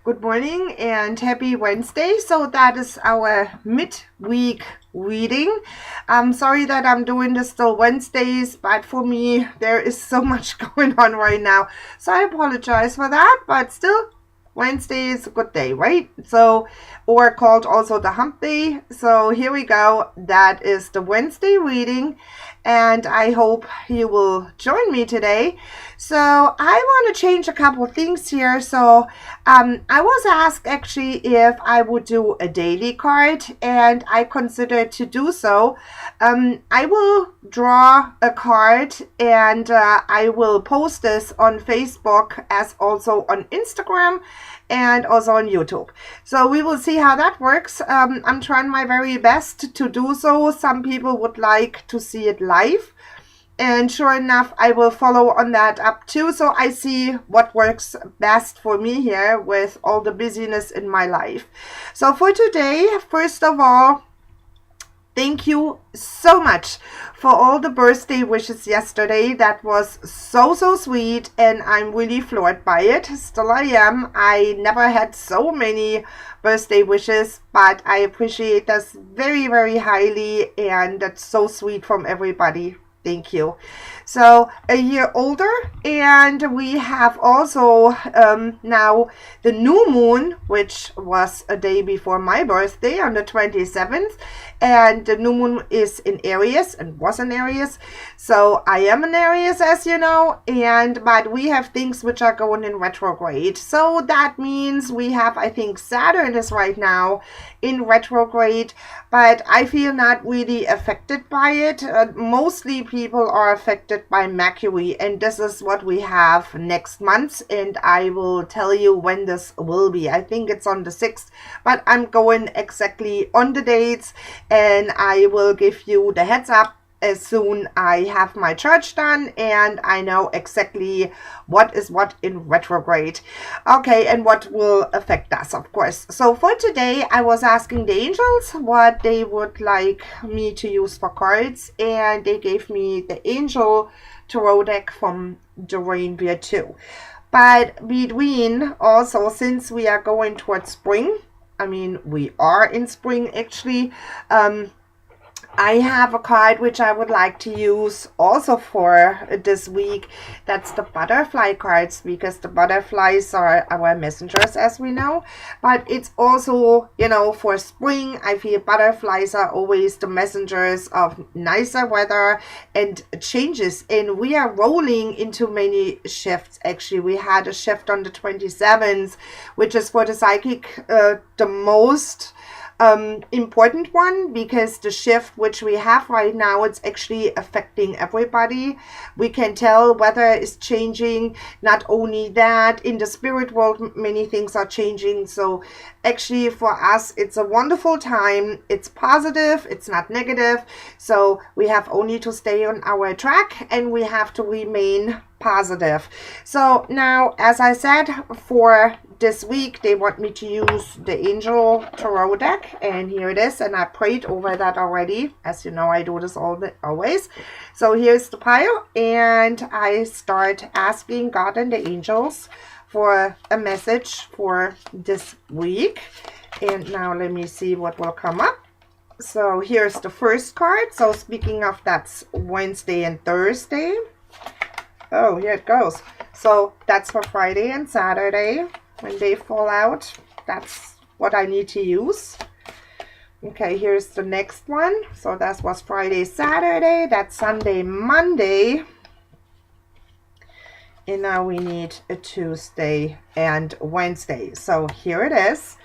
Good morning and happy Wednesday. So that is our midweek reading. I'm sorry that I'm doing this still Wednesdays, but for me, there is so much going on right now. So I apologize for that, but still, Wednesday is a good day, right? So, or called also the hump day. So here we go. That is the Wednesday reading, and I hope you will join me today. So I want to change a couple of things here. So I was asked actually if I would do a daily card, and I considered to do so. I will draw a card, and I will post this on Facebook as also on Instagram and also on YouTube. So we will see how that works. I'm trying my very best to do so. Some people would like to see it live. And sure enough, I will follow on that up too. So I see what works best for me here with all the busyness in my life. So for today, first of all, thank you so much for all the birthday wishes yesterday. That was so sweet, and I'm really floored by it. Still I am. I never had so many birthday wishes, but I appreciate this very highly, and that's so sweet from everybody. Thank you. So a year older, and we have also now the new moon, which was a day before my birthday on the 27th, and the new moon is in Aries and was in Aries. So I am in Aries, as you know, but we have things which are going in retrograde. So that means we have, I think, Saturn is right now in retrograde, but I feel not really affected by it. Mostly people are affected by Mercury, and this is what we have next month, and I will tell you when this will be. I think it's on the 6th, but I'm going exactly on the dates, and I will give you the heads up as soon I have my chart done and I know exactly what is what in retrograde. Okay, and what will affect us, of course. So for today, I was asking the angels what they would like me to use for cards, and they gave me the Angel Tarot deck from the Reindeer 2. But between also, since we are going towards spring, I mean, we are in spring actually, I have a card which I would like to use also for this week. That's the butterfly cards, because the butterflies are our messengers, as we know. But it's also, you know, for spring, I feel butterflies are always the messengers of nicer weather and changes. And we are rolling into many shifts, actually. We had a shift on the 27th, which is for the psychic the most important one, because the shift which we have right now, it's actually affecting everybody. We can tell weather is changing. Not only that, in the spirit world many things are changing. So actually for us it's a wonderful time. It's positive, it's not negative. So we have only to stay on our track, and we have to remain positive. So now, as I said, for this week they want me to use the Angel Tarot deck, and here it is, and I prayed over that already. As you know, I do this always. So here's the pile, and I start asking God and the angels for a message for this week. And now let me see what will come up. So here's the first card. So speaking of, that's Wednesday and Thursday. Oh, here it goes. So that's for Friday and Saturday. When they fall out, that's what I need to use. Okay, here's the next one. So that was Friday, Saturday. That's Sunday, Monday. And now we need a Tuesday and Wednesday. So here it is.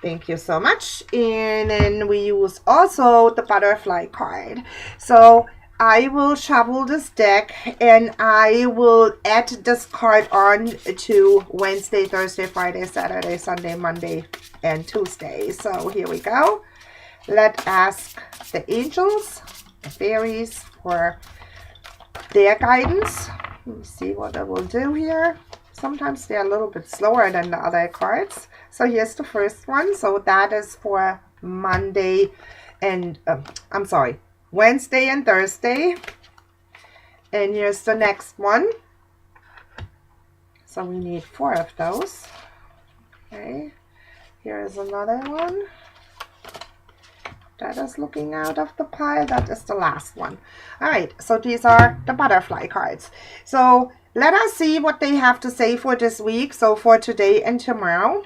Thank you so much. And then we use also the butterfly card. So I will shuffle this deck, and I will add this card on to Wednesday, Thursday, Friday, Saturday, Sunday, Monday, and Tuesday. So here we go. Let's ask the angels, the fairies, for their guidance. Let me see what I will do here. Sometimes they're a little bit slower than the other cards. So here's the first one. So that is for Monday and, Wednesday and Thursday. And here's the next one. So we need 4 of those. Okay, here is another one that is looking out of the pile. That is the last one. All right, so these are the butterfly cards. So let us see what they have to say for this week, so for today and tomorrow.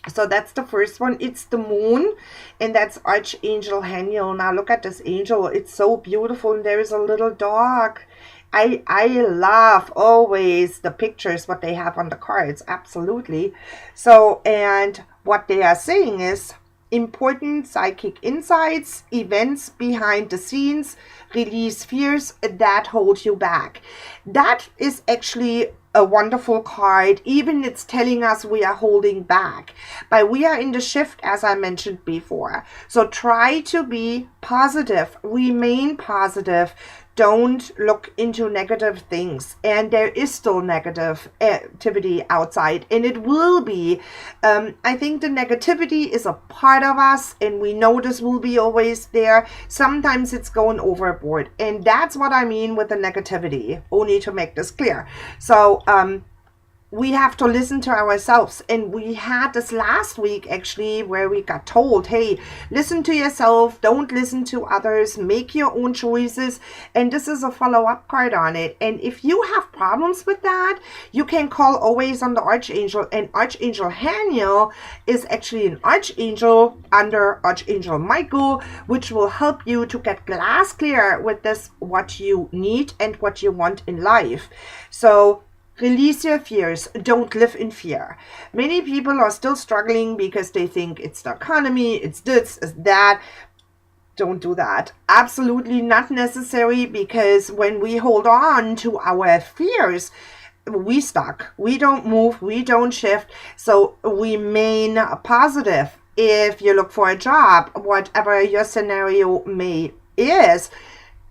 So that's the first one. It's the moon, and that's Archangel Haniel. Now look at this angel. It's so beautiful, and there is a little dog. I love always the pictures, what they have on the cards. Absolutely. So, and what they are saying is important psychic insights, events behind the scenes, release fears that hold you back. That is actually a wonderful card. Even it's telling us we are holding back, but we are in the shift, as I mentioned before. So try to be positive, remain positive. Don't look into negative things, and there is still negative activity outside, and it will be. I think the negativity is a part of us, and we know this will be always there. Sometimes it's going overboard, and that's what I mean with the negativity, only to make this clear. So we have to listen to ourselves, and we had this last week actually where we got told, hey, listen to yourself, don't listen to others, make your own choices. And this is a follow-up card on it. And if you have problems with that, you can call always on the Archangel. And Archangel Haniel is actually an archangel under Archangel Michael, which will help you to get glass clear with this, what you need and what you want in life. So release your fears. Don't live in fear. Many people are still struggling because they think it's the economy, it's this, it's that. Don't do that. Absolutely not necessary, because when we hold on to our fears, we stuck. We don't move, we don't shift. So remain positive. If you look for a job, whatever your scenario is,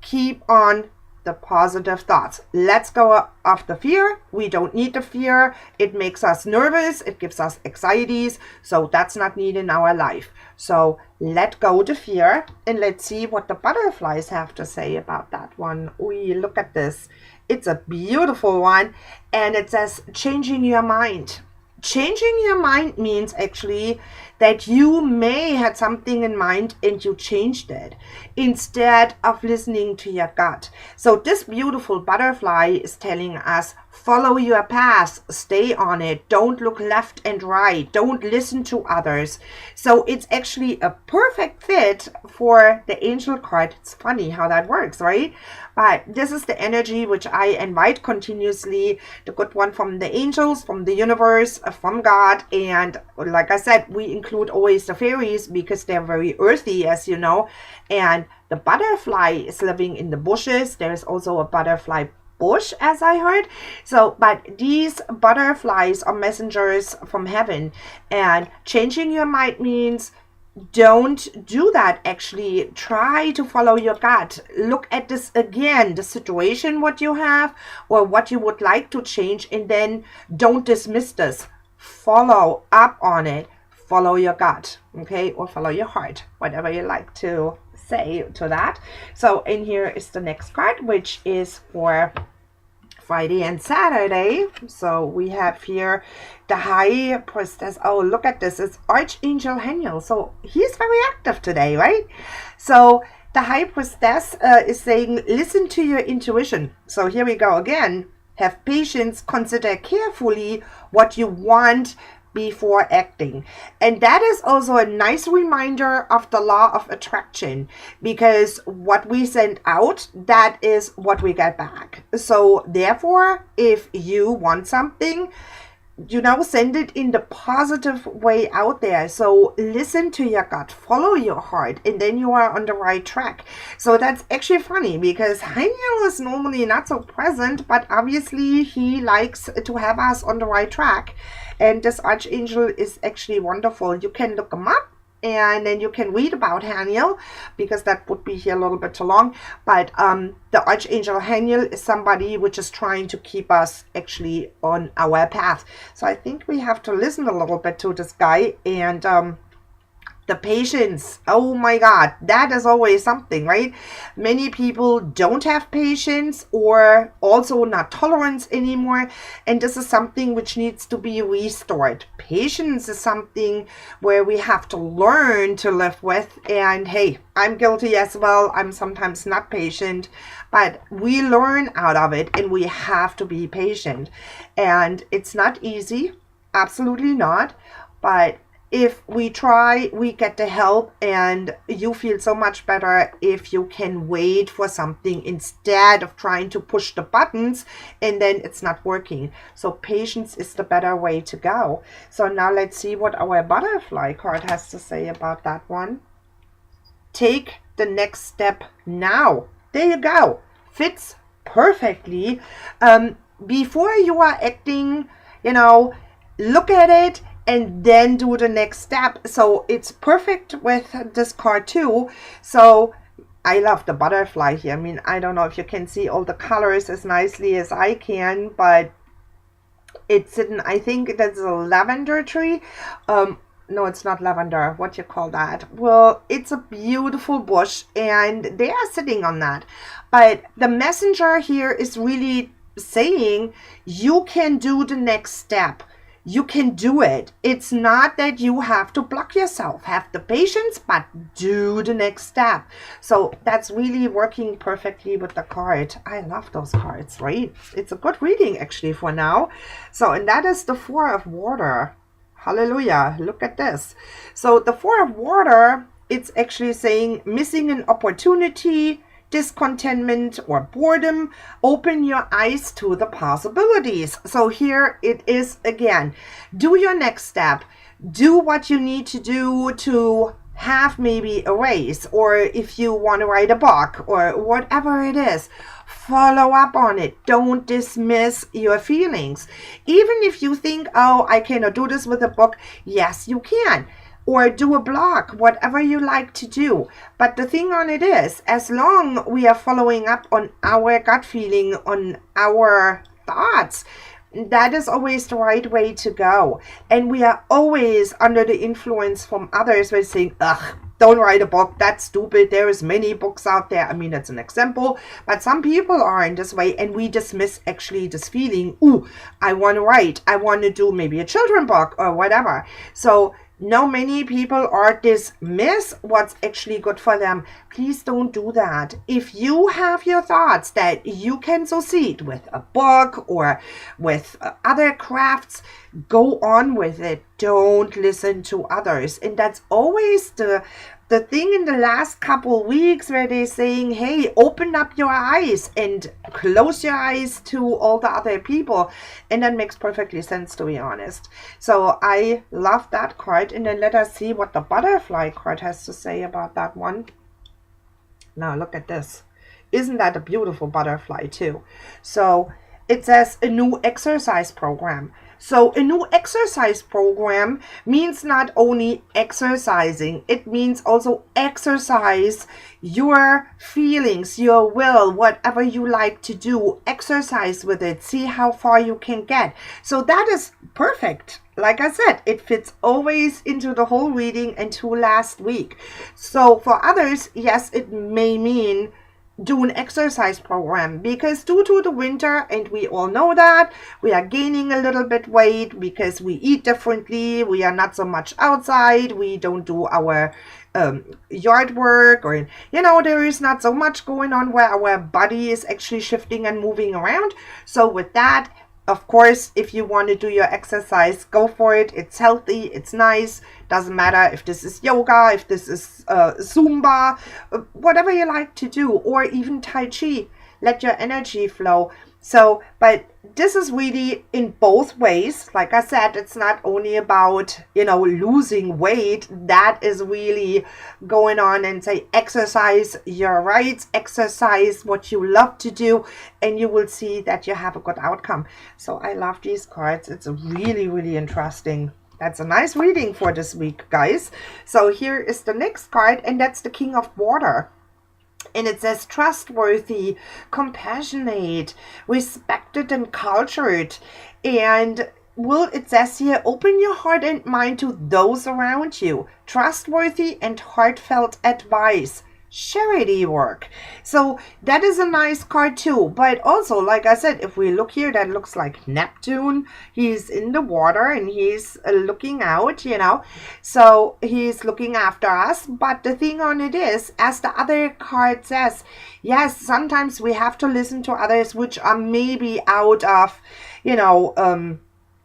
keep on the positive thoughts. Let's go off the fear. We don't need the fear. It makes us nervous. It gives us anxieties. So that's not needed in our life. So let go the fear, and let's see what the butterflies have to say about that one. We look at this. It's a beautiful one, and it says changing your mind. Changing your mind means actually that you may had something in mind and you changed it instead of listening to your gut. So this beautiful butterfly is telling us, follow your path, stay on it, don't look left and right, don't listen to others. So it's actually a perfect fit for the angel card. It's funny how that works, right? But this is the energy which I invite continuously, the good one from the angels, from the universe, from God. And like I said, we include always the fairies because they're very earthy, as you know. And the butterfly is living in the bushes. There's also a butterfly bush, as I heard. So, but these butterflies are messengers from heaven. And changing your mind means don't do that. Actually, try to follow your gut. Look at this again, the situation, what you have or what you would like to change, and then don't dismiss this. Follow up on it. Follow your gut, okay, or follow your heart, whatever you like to say to that. So, in here is the next card, which is for Friday and Saturday. So we have here the High Priestess. Oh, look at this. It's Archangel Haniel. So he's very active today, right? So the High Priestess is saying, listen to your intuition. So here we go again. Have patience. Consider carefully what you want before acting. And that is also a nice reminder of the law of attraction, because what we send out, that is what we get back. So therefore, if you want something, you know, send it in the positive way out there. So listen to your gut, follow your heart, and then you are on the right track. So that's actually funny, because Haniel is normally not so present, but obviously he likes to have us on the right track. And this Archangel is actually wonderful. You can look him up, and then you can read about Haniel, because that would be here a little bit too long. But the Archangel Haniel is somebody which is trying to keep us actually on our path. So I think we have to listen a little bit to this guy and The patience, oh my God, that is always something, right? Many people don't have patience or also not tolerance anymore. And this is something which needs to be restored. Patience is something where we have to learn to live with. And hey, I'm guilty as well. I'm sometimes not patient, but we learn out of it and we have to be patient. And it's not easy, absolutely not. But if we try, we get the help, and you feel so much better if you can wait for something instead of trying to push the buttons and then it's not working. So patience is the better way to go. So now let's see what our butterfly card has to say about that one. Take the next step now. There you go. Fits perfectly. Before you are acting, look at it and then do the next step. So it's perfect with this card too. So I love the butterfly here. I mean, I don't know if you can see all the colors as nicely as I can, but it's in, I think that's a lavender tree. No, it's not lavender. What you call that? Well, it's a beautiful bush and they are sitting on that. But the messenger here is really saying you can do the next step. You can do it. It's not that you have to block yourself. Have the patience, but do the next step. So that's really working perfectly with the card. I love those cards, right? It's a good reading actually for now. So, and that is the Four of Water. Hallelujah. Look at this. So the Four of Water, it's actually saying missing an opportunity, discontentment, or boredom. Open your eyes to the possibilities. So here it is again. Do your next step. Do what you need to do to have maybe a race, or if you want to write a book or whatever it is. Follow up on it. Don't dismiss your feelings. Even if you think, oh, I cannot do this with a book. Yes, you can. Or do a blog, whatever you like to do. But the thing on it is, as long we are following up on our gut feeling, on our thoughts, that is always the right way to go. And we are always under the influence from others by saying, ugh, don't write a book, that's stupid. There is many books out there. I mean, that's an example. But some people are in this way and we dismiss actually this feeling, ooh, I want to write. I want to do maybe a children's book or whatever. So now many people are dismiss what's actually good for them. Please don't do that. If you have your thoughts that you can succeed with a book or with other crafts, go on with it. Don't listen to others. And that's always the thing in the last couple weeks where they're saying, hey, open up your eyes and close your eyes to all the other people. And that makes perfectly sense, to be honest. So I love that card. And then let us see what the butterfly card has to say about that one. Now look at this. Isn't that a beautiful butterfly too? So it says a new exercise program. So a new exercise program means not only exercising, it means also exercise your feelings, your will, whatever you like to do, exercise with it, see how far you can get. So that is perfect. Like I said, it fits always into the whole reading and to last week. So for others, yes, it may mean do an exercise program, because due to the winter, and we all know that, we are gaining a little bit weight because we eat differently, we are not so much outside, we don't do our yard work, or there is not so much going on where our body is actually shifting and moving around. So with that, of course, if you want to do your exercise, go for it. It's healthy, it's nice. Doesn't matter if this is yoga, if this is Zumba, whatever you like to do, or even Tai Chi. Let your energy flow. So, but this is really in both ways. Like I said, it's not only about, losing weight. That is really going on and say, exercise your rights, exercise what you love to do, and you will see that you have a good outcome. So I love these cards. It's really, really interesting. That's a nice reading for this week, guys. So here is the next card, and that's the King of Water. And it says trustworthy, compassionate, respected and cultured. And well, it says here, open your heart and mind to those around you. Trustworthy and heartfelt advice. Charity work. So that is a nice card too. But also, like I said, if we look here, that looks like Neptune. He's in the water and he's looking out, So he's looking after us. But the thing on it is, as the other card says, yes, sometimes we have to listen to others which are maybe out of,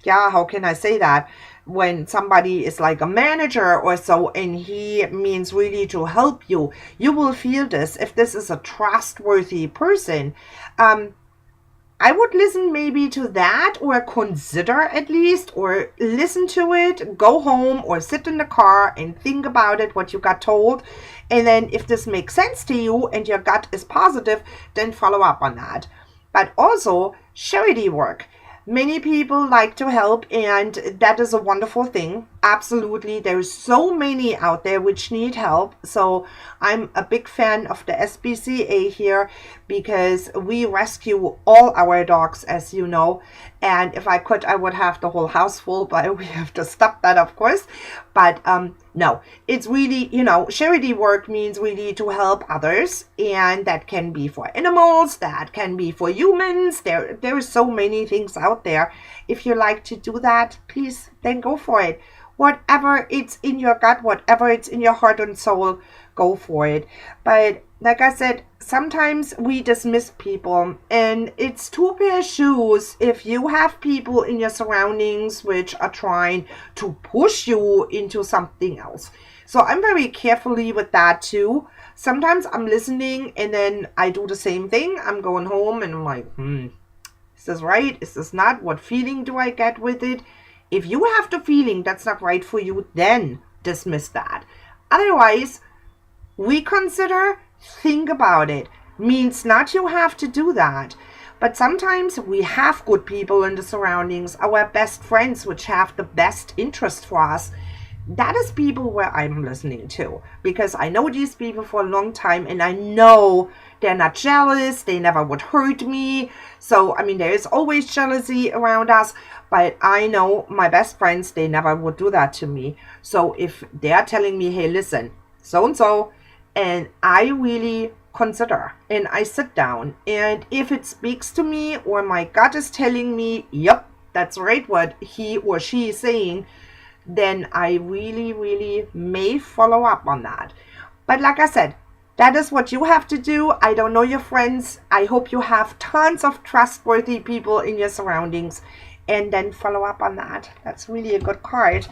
how can I say that? When somebody is like a manager or so, and he means really to help you, you will feel this. If this is a trustworthy person, I would listen maybe to that, or consider at least, or listen to it, go home or sit in the car and think about it, what you got told. And then if this makes sense to you and your gut is positive, then follow up on that. But also charity work. Many people like to help, and that is a wonderful thing. Absolutely. There's so many out there which need help. So I'm a big fan of the SPCA here, because we rescue all our dogs, as you know. And if I could, I would have the whole house full, but we have to stop that, of course. But no, it's really, charity work means really to help others. And that can be for animals, that can be for humans. There are so many things out there. If you like to do that, please, then go for it. Whatever it's in your gut, whatever it's in your heart and soul, go for it. But like I said, sometimes we dismiss people, and it's two pair of shoes if you have people in your surroundings which are trying to push you into something else. So I'm very carefully with that too. Sometimes I'm listening and then I do the same thing. I'm going home and I'm like, is this right? Is this not? What feeling do I get with it? If you have the feeling that's not right for you, then dismiss that. Otherwise, reconsider, think about it. Means not you have to do that. But sometimes we have good people in the surroundings, our best friends, which have the best interest for us. That is people where I'm listening to, because I know these people for a long time, and I know they're not jealous. They never would hurt me. So, there is always jealousy around us, but I know my best friends, they never would do that to me. So if they're telling me, hey, listen, so-and-so, and I really consider, and I sit down, and if it speaks to me, or my gut is telling me, yep, that's right, what he or she is saying, then I really, really may follow up on that. But like I said, that is what you have to do. I don't know your friends. I hope you have tons of trustworthy people in your surroundings, and then follow up on that. That's really a good card.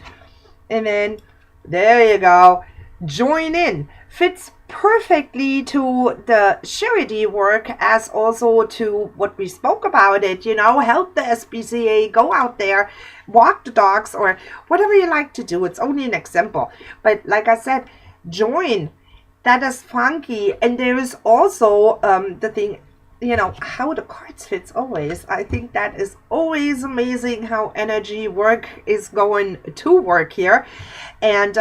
And then, there you go. Join in. Fits perfectly to the charity work, as also to what we spoke about it. Help the SPCA, go out there, walk the dogs, or whatever you like to do. It's only an example. But like I said, join. That is funky. And there is also the thing, how the cards fits always. I think that is always amazing how energy work is going to work here. And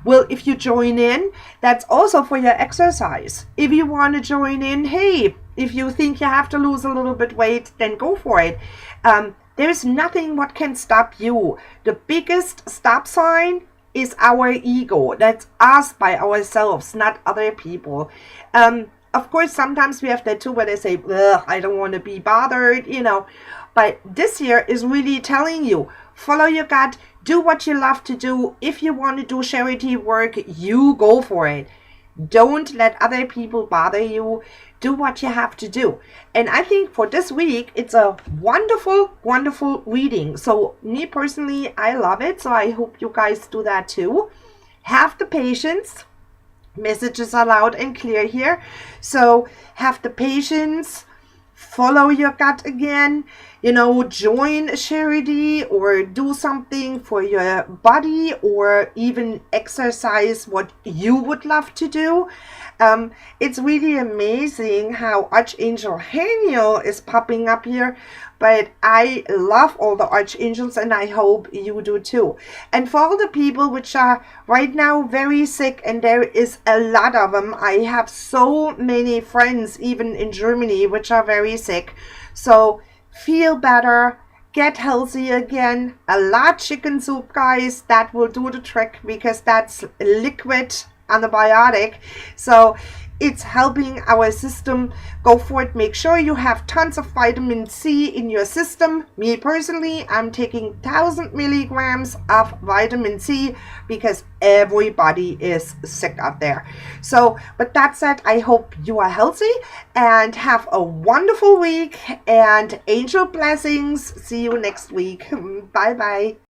if you join in, that's also for your exercise. If you want to join in, hey, if you think you have to lose a little bit weight, then go for it. There's nothing what can stop you. The biggest stop sign is our ego. That's us by ourselves, not other people. Of course, sometimes we have that too, where they say, I don't want to be bothered, But this year is really telling you, follow your gut, do what you love to do. If you want to do charity work, you go for it. Don't let other people bother you. Do what you have to do. And I think for this week, it's a wonderful, wonderful reading. So me personally, I love it. So I hope you guys do that too. Have the patience. Messages are loud and clear here. So have the patience. Follow your gut again. Join a charity, or do something for your body, or even exercise what you would love to do. It's really amazing how Archangel Haniel is popping up here, but I love all the archangels, and I hope you do too. And for all the people which are right now very sick, and there is a lot of them, I have so many friends even in Germany which are very sick. So feel better, get healthy again. A large chicken soup, guys, that will do the trick because that's liquid antibiotic. So it's helping our system. Go for it. Make sure you have tons of vitamin C in your system. Me personally, I'm taking 1,000 milligrams of vitamin C because everybody is sick out there. So, but that said, I hope you are healthy and have a wonderful week and angel blessings. See you next week. Bye bye.